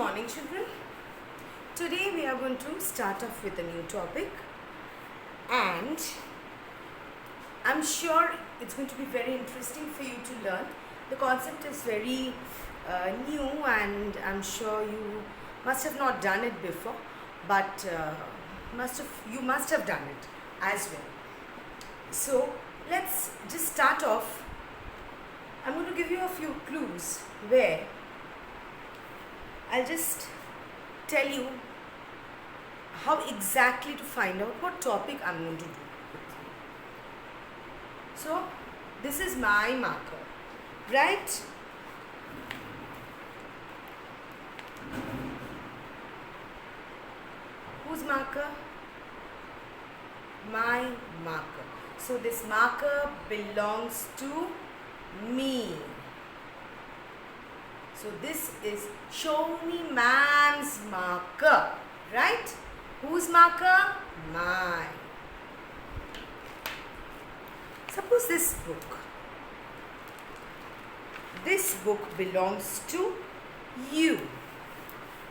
morning, children. Today we are going to start off with a new topic, and I'm sure it's going to be very interesting for you to learn. The concept is very new, and I'm sure you must have not done it before, but you must have done it as well. So let's just start off. I'm going to give you a few clues where I'll just tell you how exactly to find out what topic I'm going to do with you. So this is my marker, right? Whose marker? My marker. So this marker belongs to me. So this is Shoni ma'am's marker, right? Whose marker? Mine. Suppose this book belongs to you.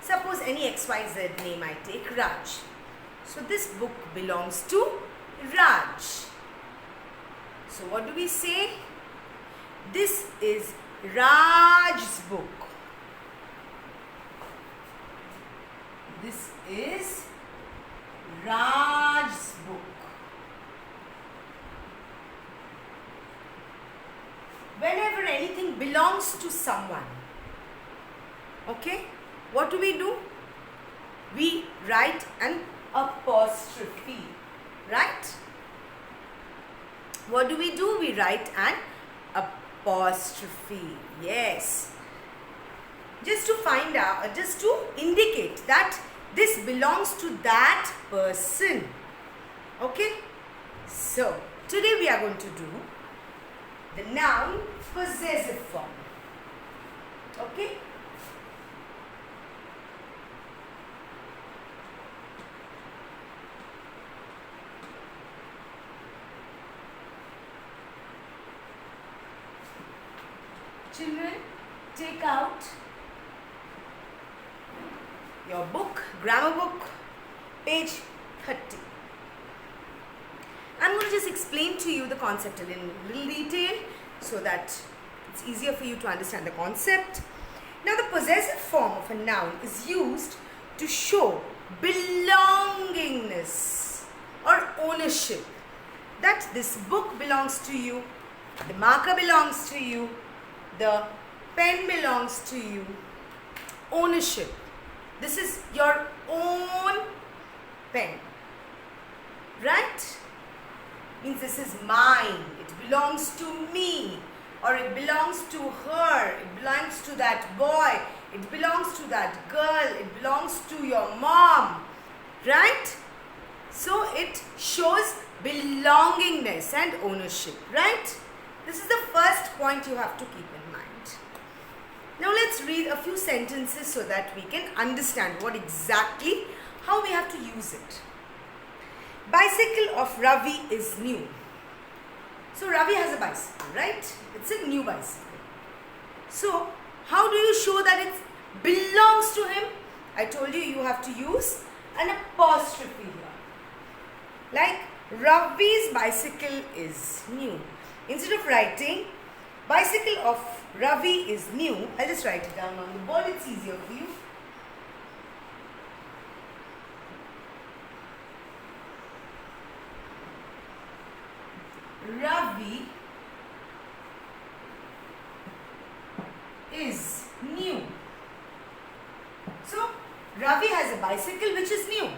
Suppose any XYZ name I take, Raj. So this book belongs to Raj. So what do we say? This is Raj's book. This is Raj's book. Whenever anything belongs to someone, okay, what do? We write an apostrophe, right? What do? We write an apostrophe. Yes. Just to find out, just to indicate that this belongs to that person. Okay. So, today we are going to do the noun possessive form. Okay. Children, take out your book, grammar book, page 30. I'm going to just explain to you the concept in little detail so that it's easier for you to understand the concept. Now, the possessive form of a noun is used to show belongingness or ownership, that this book belongs to you, the marker belongs to you, the pen belongs to you. Ownership. This is your own pen. Right? Means this is mine. It belongs to me. Or it belongs to her. It belongs to that boy. It belongs to that girl. It belongs to your mom. Right? So it shows belongingness and ownership. Right? This is the first point you have to keep in mind. Now let's read a few sentences so that we can understand how we have to use it. Bicycle of Ravi is new. So Ravi has a bicycle, right? It's a new bicycle. So how do you show that it belongs to him? I told you have to use an apostrophe here. Like Ravi's bicycle is new. Instead of writing bicycle of Ravi is new, I'll just write it down on the board. It's easier for you. Ravi is new. So, Ravi has a bicycle which is new.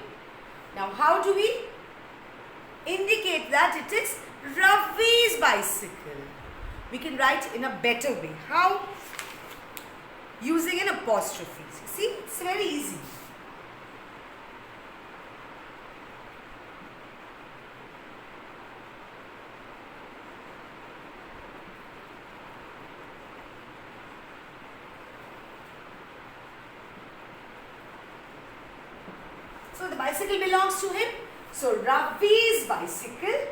Now, how do we indicate that it is Ravi's bicycle? We can write in a better way. How? Using an apostrophe. See, it's very easy. So the bicycle belongs to him. So Ravi's bicycle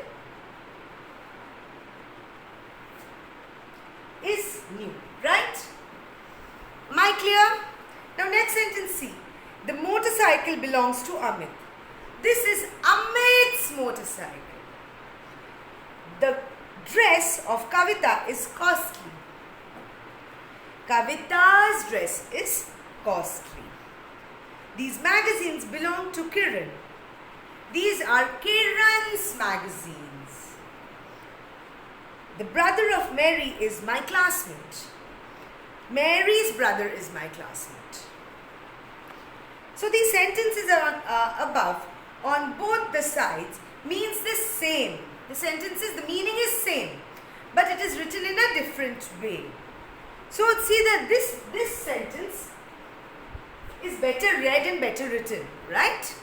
is new, right? Am I clear? Now next sentence motorcycle belongs to Amit. This is Amit's motorcycle. The dress of Kavita is costly. Kavita's dress is costly. These magazines belong to Kiran. These are Kiran's magazines. The brother of Mary is my classmate. Mary's brother is my classmate. So these sentences are above on both the sides means the same. The sentences, the meaning is same, but it is written in a different way. So see that this sentence is better read and better written, right?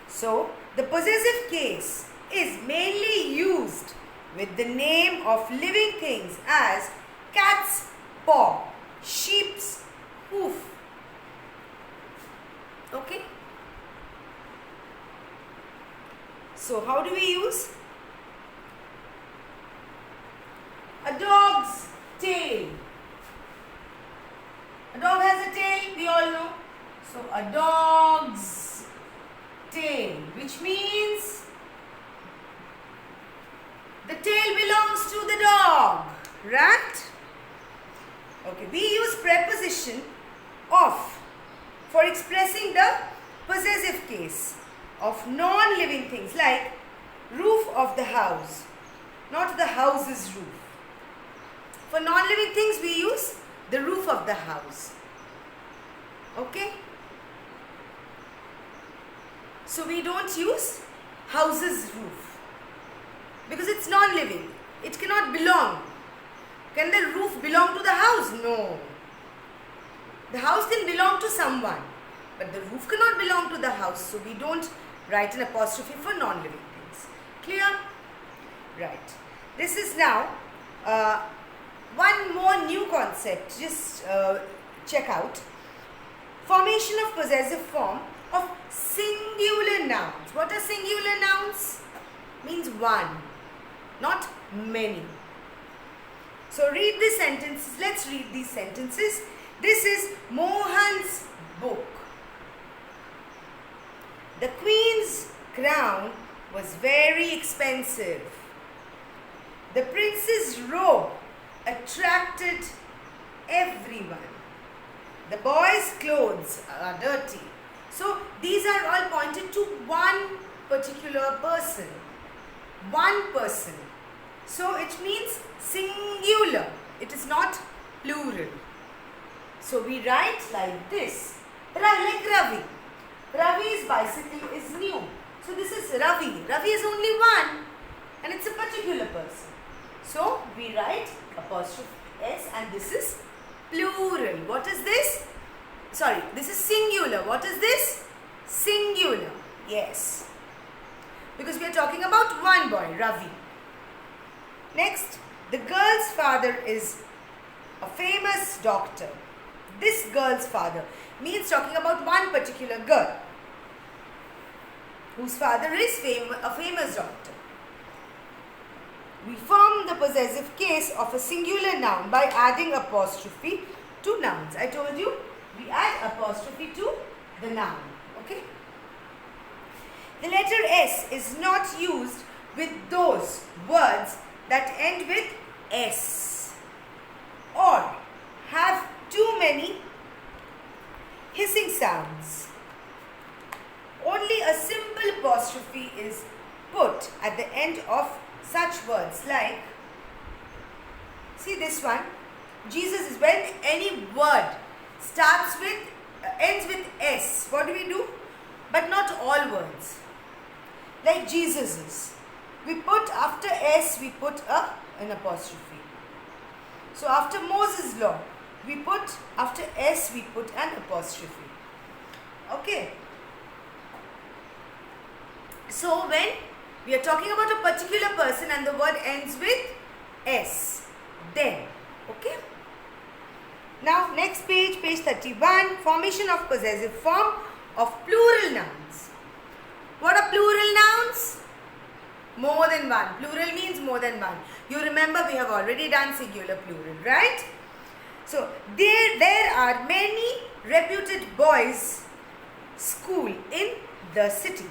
So the possessive case is mainly used with the name of living things as cat's paw, sheep's hoof. Okay? So how do we use? A dog's tail. A dog has a tail, we all know. So a dog's tail, which means the tail belongs to the dog, right? Okay, we use preposition of for expressing the possessive case of non-living things like roof of the house, not the house's roof. For non-living things we use the roof of the house. Okay? So we don't use house's roof because it's non-living. It cannot belong. Can the roof belong to the house? No. The house can belong to someone, but the roof cannot belong to the house. So we don't write an apostrophe for non-living things. Clear? Right. This is now one more new concept. Just check out. Formation of possessive form of singular nouns. What are singular nouns? Means one, not many. So read the sentences. Let's read these sentences. This is Mohan's book. The queen's crown was very expensive. The prince's robe attracted everyone. The boy's clothes are dirty. So these are all pointed to one particular person. One person. So it means singular. It is not plural. So we write like this. Like Ravi. Ravi's bicycle is new. So this is Ravi. Ravi is only one and it's a particular person. So we write apostrophe S and this is plural. What is this? Sorry, this is singular. What is this? Singular. Yes. Because we are talking about one boy, Ravi. Next, the girl's father is a famous doctor. This girl's father means talking about one particular girl whose father is a famous doctor. We form the possessive case of a singular noun by adding apostrophe to nouns. I told you we add apostrophe to the noun. Okay. The letter S is not used with those words that end with S or have too many hissing sounds. Only a simple apostrophe is put at the end of such words like, see this one, Jesus is when any word starts with, ends with S. What do we do? But not all words. Like Jesus's. We put after S, we put an apostrophe. So after Moses' law, we put after S, we put an apostrophe. Okay. So when we are talking about a particular person and the word ends with S, then, okay. Now next page, page 31, formation of possessive form of plural nouns. What are plural nouns? More than one. Plural means more than one. You remember we have already done singular plural, right? So there are many reputed boys' school in the city.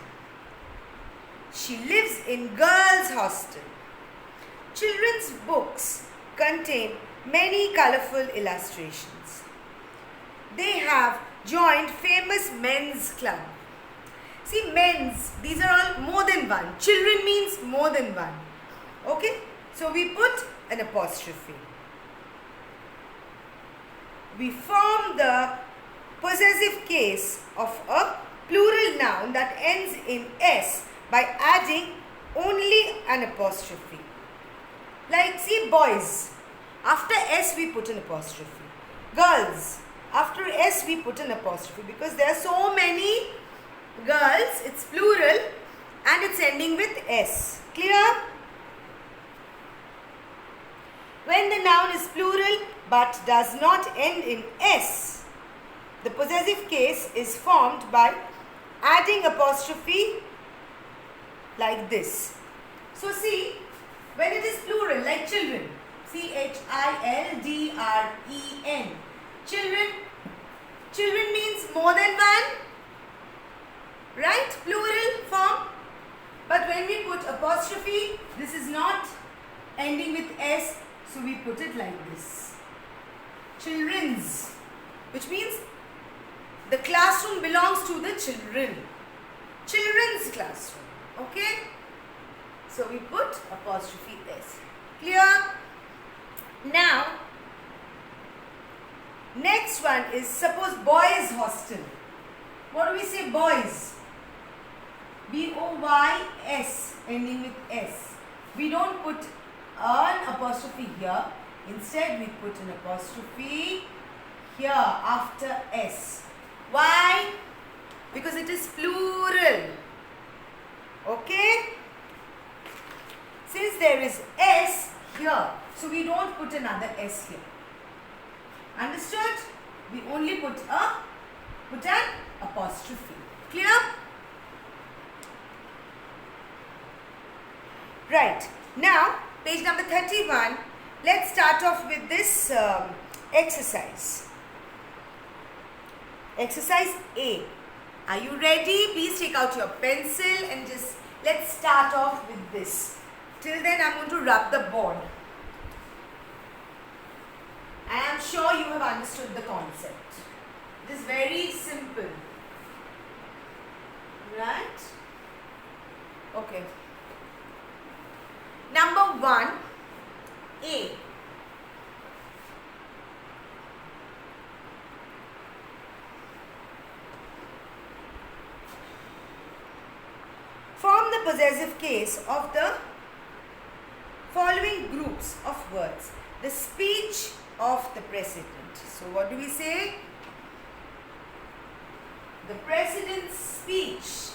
She lives in girls' hostel. Children's books contain many colorful illustrations. They have joined famous men's club. See, men's, these are all more than one. Children means more than one. Okay? So we put an apostrophe. We form the possessive case of a plural noun that ends in S by adding only an apostrophe. Like, see, boys. After S we put an apostrophe. Girls. After S we put an apostrophe because there are so many girls, it's plural and it's ending with S. Clear? When the noun is plural but does not end in S, the possessive case is formed by adding apostrophe like this. So see, when it is plural, like children, children. Children means more than one, right? Plural form. But when we put apostrophe, this is not ending with S, so we put it like this. Children's, which means the classroom belongs to the children. Children's classroom. Okay? So we put apostrophe S. Clear? Now, next one is suppose boys' hostel. What do we say? Boys. B-O-Y-S, ending with S. We don't put an apostrophe here. Instead, we put an apostrophe here after S. Why? Because it is plural. Okay? Since there is S here, so we don't put another S here. Understood? We only put an apostrophe. Clear? Right. Now, page number 31. Let's start off with this exercise. Exercise A. Are you ready? Please take out your pencil and just let's start off with this. Till then, I'm going to rub the board. I am sure you have understood the concept. It is very simple. Right? Okay. Number 1, A. Form the possessive case of the following groups of words. The speech of the president. So what do we say? The president's speech.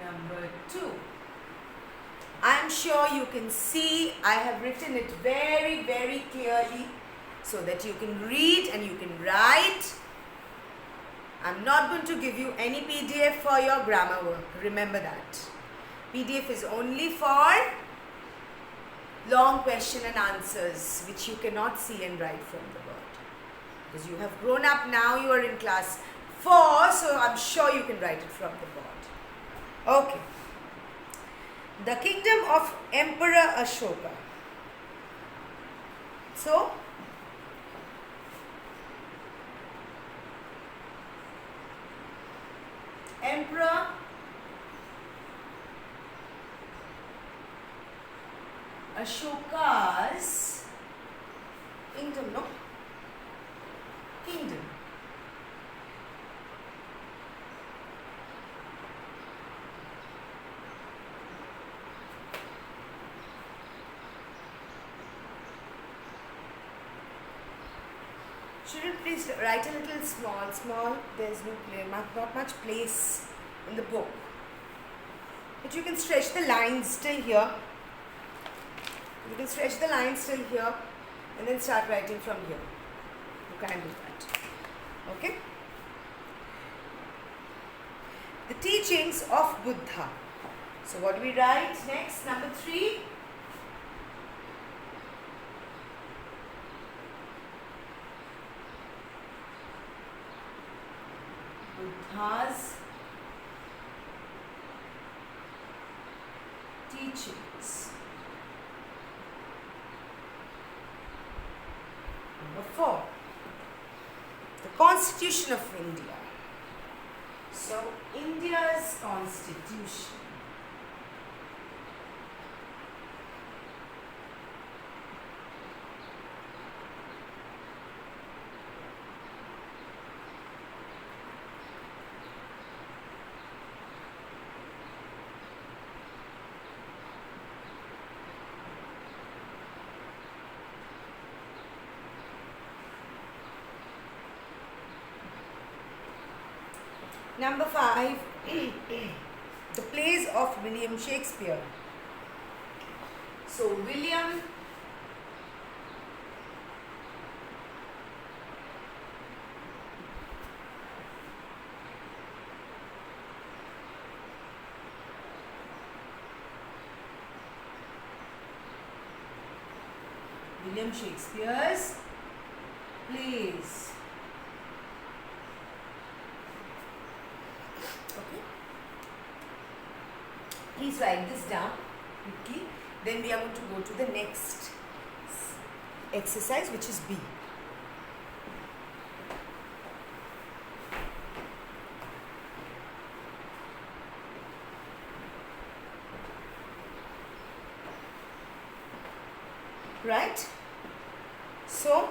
Number 2. I am sure you can see I have written it very, very clearly so that you can read and you can write. I'm not going to give you any PDF for your grammar work. Remember that. PDF is only for long question and answers which you cannot see and write from the board. Because you have grown up now, you are in class 4, so I'm sure you can write it from the board. Okay. The kingdom of Emperor Ashoka. So, Emperor Ashoka's kingdom, no? Kingdom. Children, please write a little small. There's not much place in the book. But you can stretch the lines till here. You can stretch the lines till here and then start writing from here. can do that. Okay. The teachings of Buddha. So what do we write next? Number 3. Buddha's teachings. Number 4. The Constitution of India. So, India's constitution. Number 5, the plays of William Shakespeare. So, William Shakespeare's plays. Okay. Please write this down quickly. Then we are going to go to the next exercise, which is B. Right? So,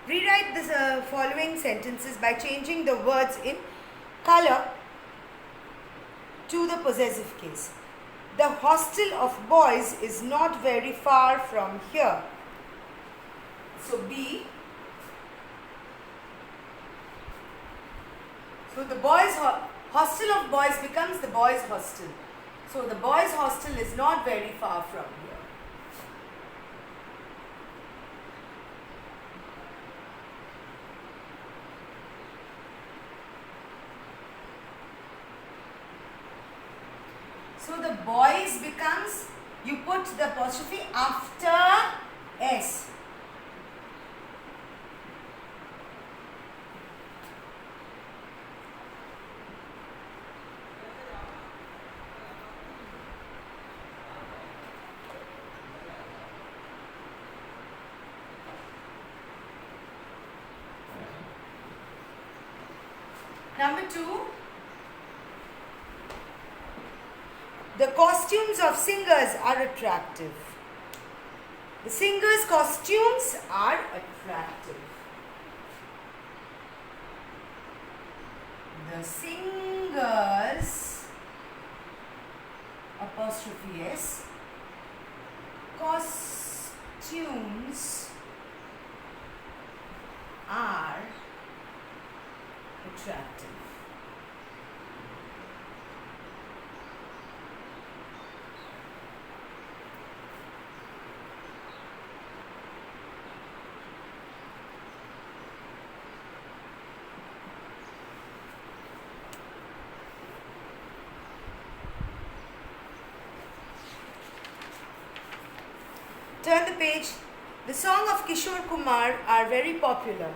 rewrite the following sentences by changing the words in color to the possessive case. The hostel of boys is not very far from here. So, B. So, the boys' hostel of boys becomes the boys' hostel. So, the boys' hostel is not very far from here. So, the boys becomes, you put the apostrophe after S. Number 2. The costumes of singers are attractive. The singers' costumes are attractive. The singers, apostrophe S, costumes are attractive. Turn the page. The song of Kishore Kumar are very popular.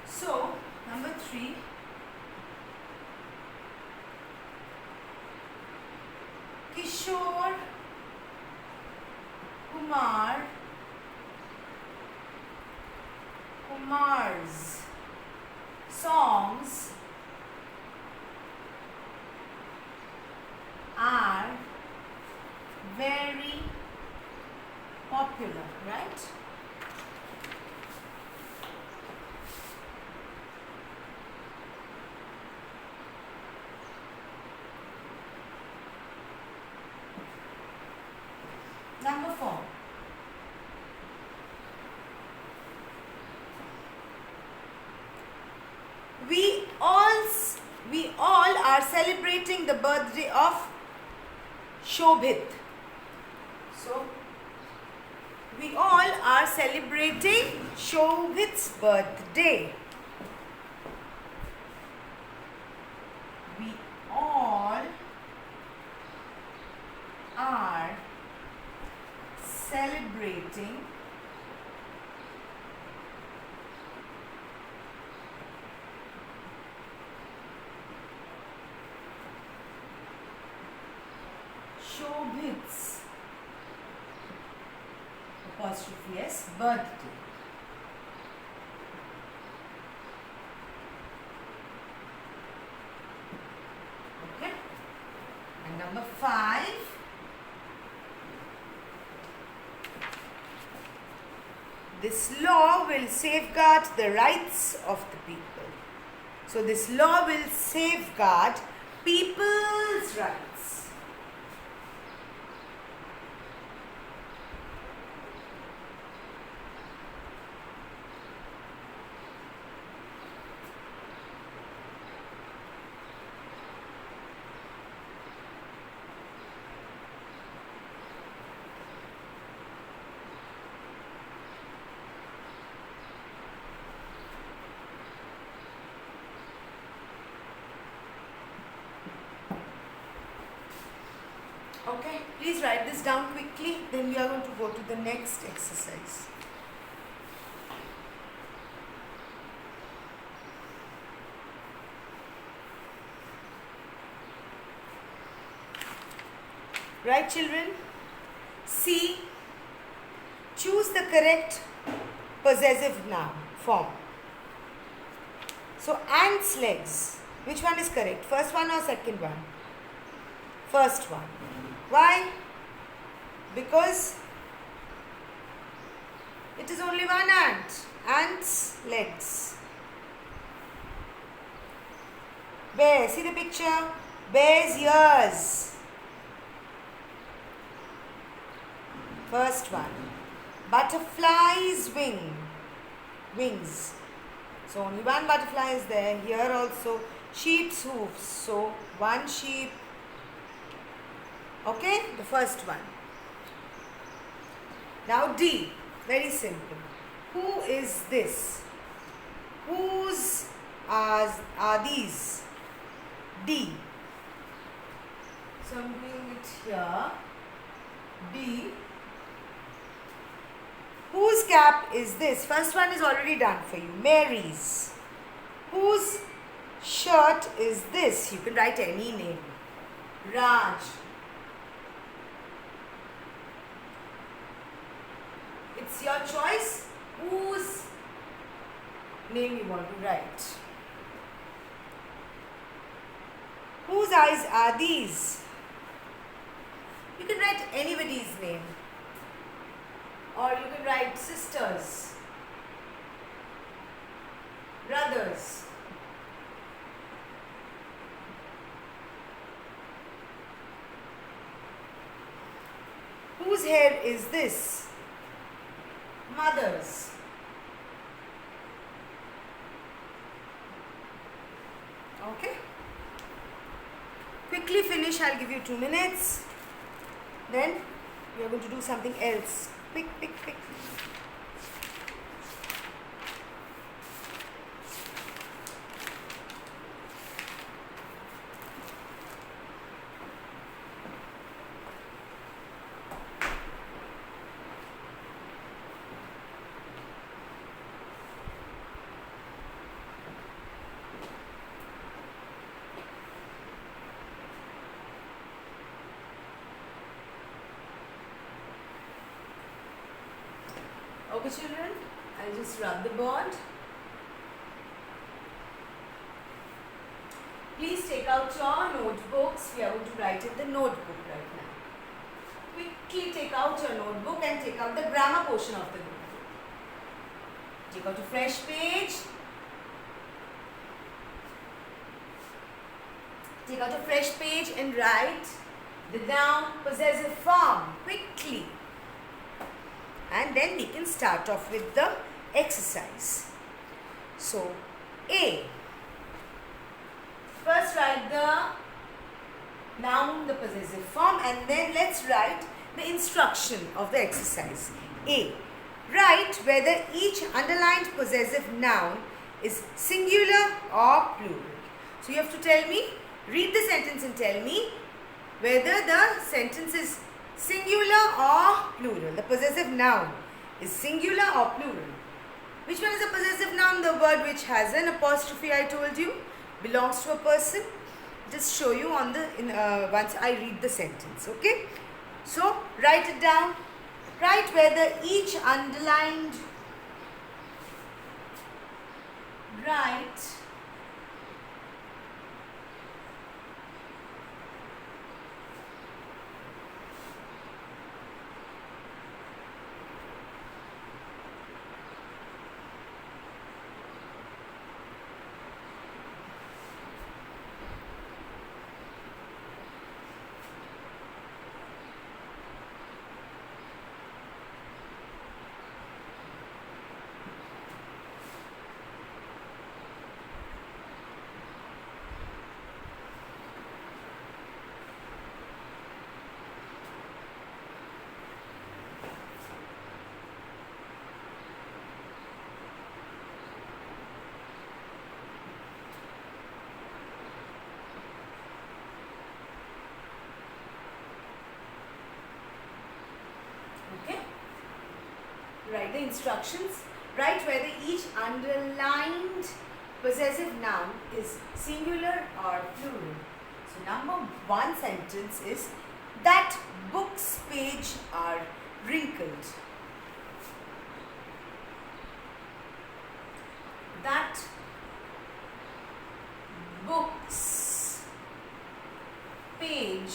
So, number 3. Kishore Kumar's songs are very popular, right? Number 4. We all are celebrating the birthday of Shobhit. So, We all are celebrating Shobhit's birthday. We all are celebrating Shobhit's apostrophe S birthday. Okay. And number 5. This law will safeguard the rights of the people. So this law will safeguard people's rights. Okay, please write this down quickly, then we are going to go to the next exercise. Right, children? C. Choose the correct possessive noun form. So, ants' legs. Which one is correct? First one or second one? First one. Why? Because it is only one ant. Ant's legs. Bear. See the picture? Bear's ears. First one. Butterfly's wings. So only one butterfly is there. Here also sheep's hoofs. So one sheep. Okay, the first one. Now D, very simple. Who is this? Whose are these? D. So I'm doing it here. D. Whose cap is this? First one is already done for you. Mary's. Whose shirt is this? You can write any name. Raj. It's your choice whose name you want to write. Whose eyes are these? You can write anybody's name. Or you can write sisters, brothers. Whose hair is this? Mothers. Okay. Quickly finish. I'll give you 2 minutes. Then we are going to do something else. Quick. Okay, children, I'll just rub the board. Please take out your notebooks. We are going to write in the notebook right now. Quickly take out your notebook and take out the grammar portion of the notebook. Take out a fresh page. Take out a fresh page and write the noun possessive form quickly. And then we can start off with the exercise. So, A. First write the noun, the possessive form, and then let's write the instruction of the exercise. A. Write whether each underlined possessive noun is singular or plural. So you have to tell me, read the sentence and tell me whether the sentence is singular or plural. The possessive noun is singular or plural. Which one is a possessive noun? The word which has an apostrophe, I told you, belongs to a person. Just show you on the once I read the sentence. Okay. So write it down. Write whether each underlined. Write write the instructions. Write whether each underlined possessive noun is singular or plural. So number one sentence is that books page are wrinkled. That books page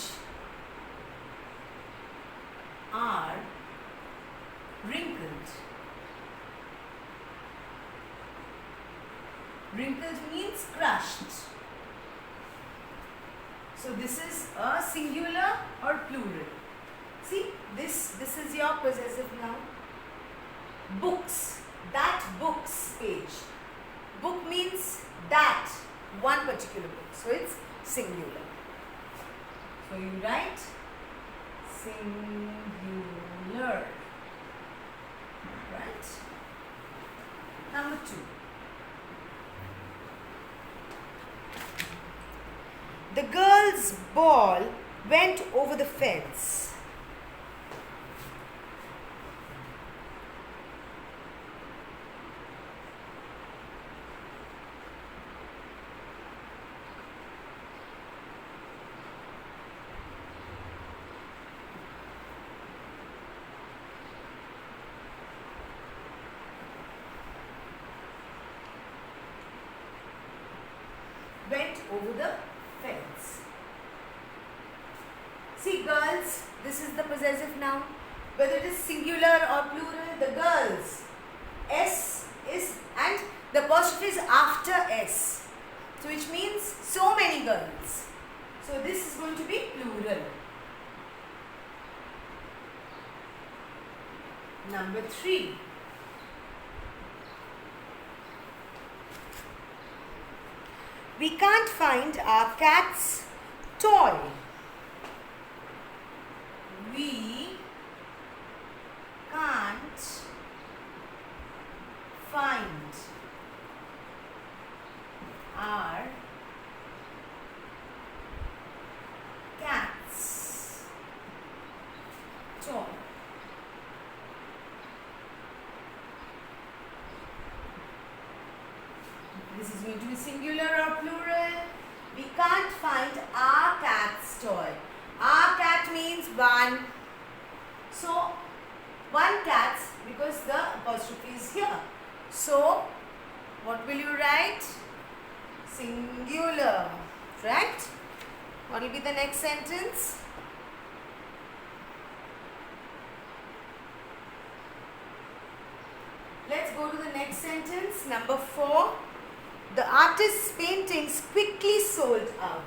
are wrinkled. Wrinkled means crushed. So this is a singular or plural. See, this is your possessive noun. Books. That books page. Book means that one particular book. So it's singular. So you write singular. Right? Number 2. The girl's ball went over the fence. Went over the fence. See, girls, this is the possessive noun. Whether it is singular or plural, the girls. S is, and the apostrophe is after S. So which means so many girls. So this is going to be plural. Number 3. We can't find our cat's toy. We can't find our cat's toy. This is going to be singular or plural. We can't find our cat's toy. Our cat means one. So, one cat because the apostrophe is here. So, what will you write? Singular. Right? What will be the next sentence? Let's go to the next sentence. Number 4. The artist's paintings quickly sold out.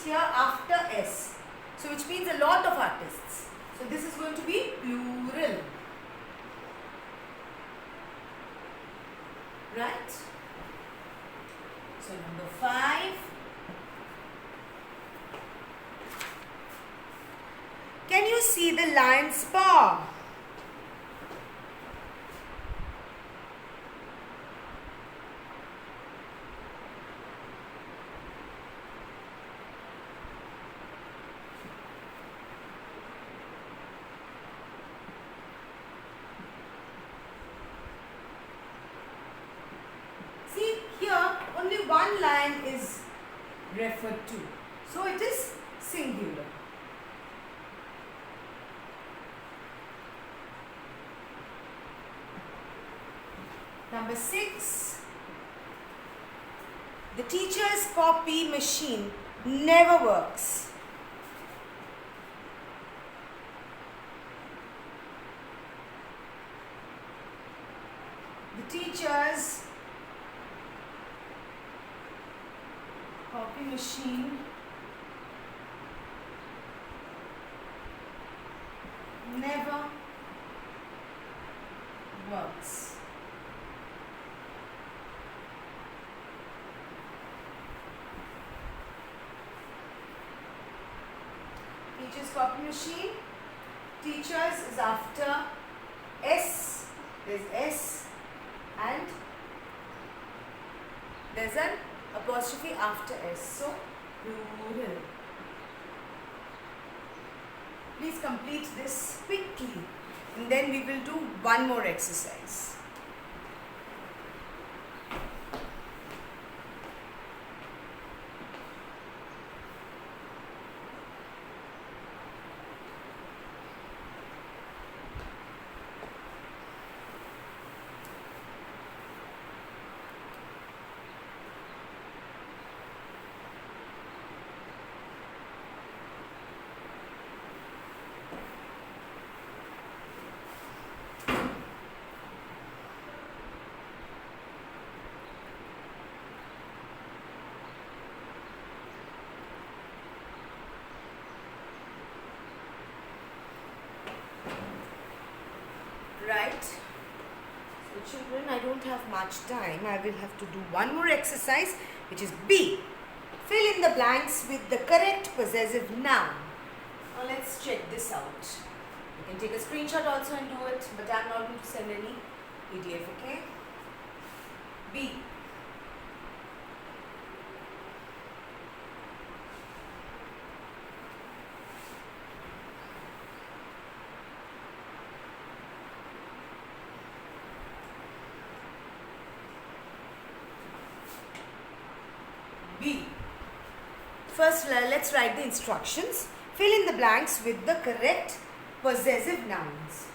here after S. So which means a lot of artists. So this is going to be plural. Right? So number 5. Can you see the lion's paw? See, here only one lion is referred to. So it is singular. Number 6. The teacher's copy machine never works. The teacher's copy machine never works. Teacher's copy machine. Teachers is after S. There's S and there's an apostrophe after S. So plural. Please complete this quickly and then we will do one more exercise. Right. So children, I don't have much time. I will have to do one more exercise, which is B. Fill in the blanks with the correct possessive noun. Now let's check this out. You can take a screenshot also and do it, but I'm not going to send any PDF, okay? B. B. First, let's write the instructions. Fill in the blanks with the correct possessive nouns.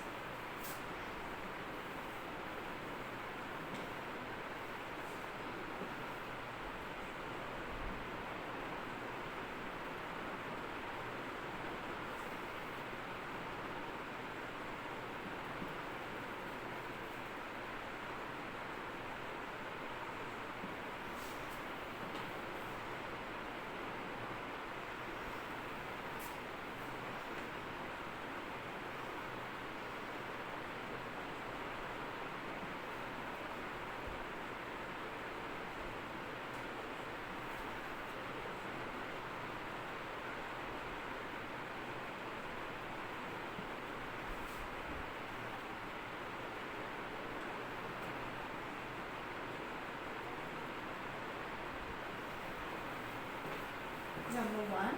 Number 1.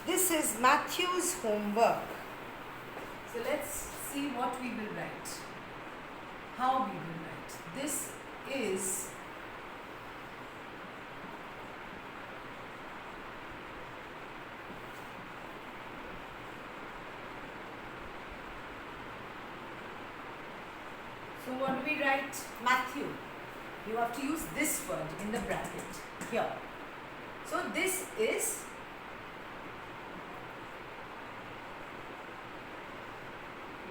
This is Matthew's homework. So let's see what we will write. How we will write. This is so what do we write? Matthew. You have to use this word in the bracket here. So this is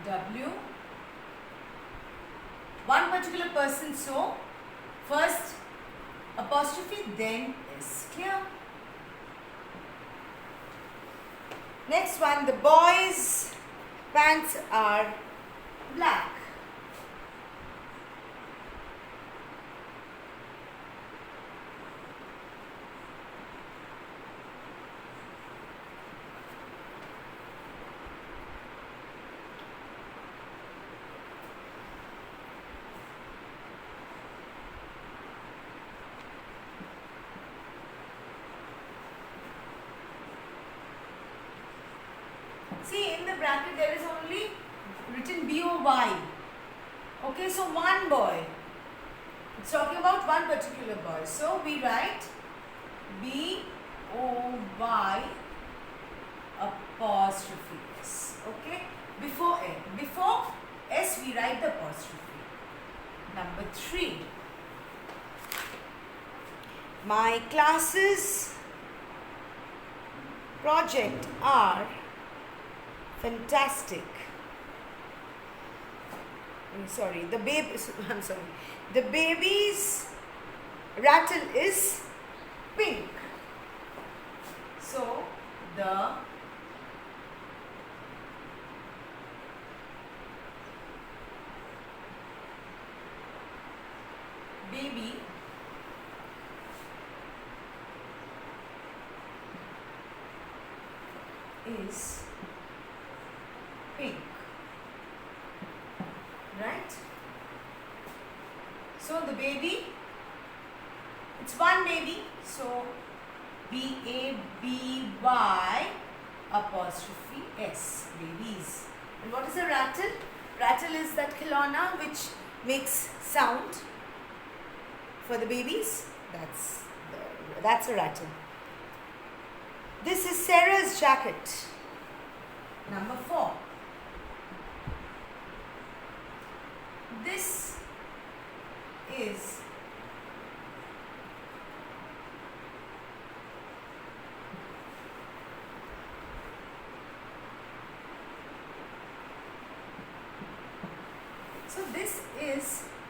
W. One particular person, so first apostrophe, then S. Clear? Next one, the boys' pants are black. See, in the bracket there is only written B-O-Y. Okay, so one boy. It's talking about one particular boy. So we write B-O-Y apostrophe S. Okay, before A. Before S we write the apostrophe. Number 3. My classes project are fantastic. I'm sorry, the baby's rattle is pink. So the baby is pink, right? So the baby, it's one baby, so B-A-B-Y apostrophe S, babies. And what is a rattle? Rattle is that khilona which makes sound for the babies. That's a rattle. This is Sarah's jacket. Number 4. This is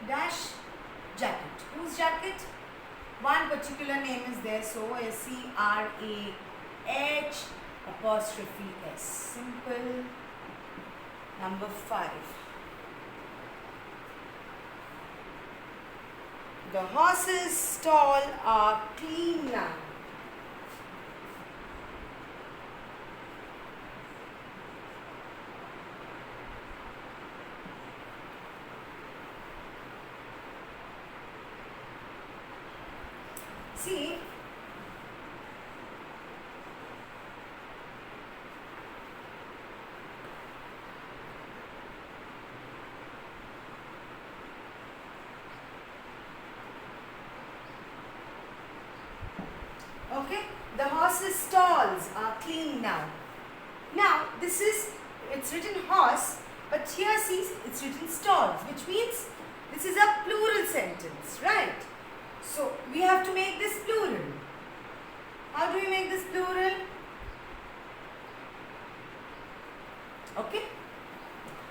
dash jacket. Whose jacket? One particular name is there, so S-E-R-A-H apostrophe S. Simple. Number 5. The horses' stall are clean now. See, okay, the horses' stalls are clean now. Now, it's written horse, but here see, it's written stalls, which means this is a plural sentence, right? So, we have to make this plural. How do we make this plural? Okay.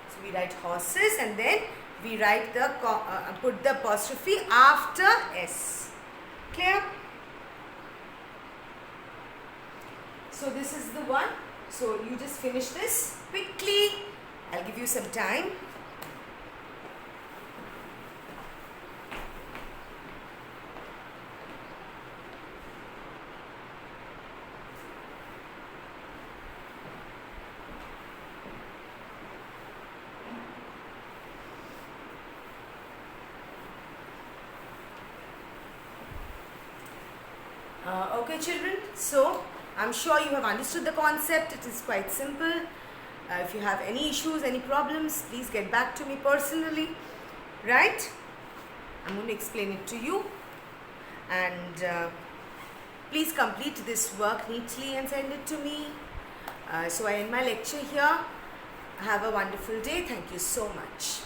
So, we write horses and then we write put the apostrophe after S. Clear? So, this is the one. So, you just finish this quickly. I'll give you some time. Okay children, so I'm sure you have understood the concept. It is quite simple. If you have any issues, any problems, please get back to me personally, right? I'm going to explain it to you, and please complete this work neatly and send it to me. So I end my lecture here. Have a wonderful day. Thank you so much.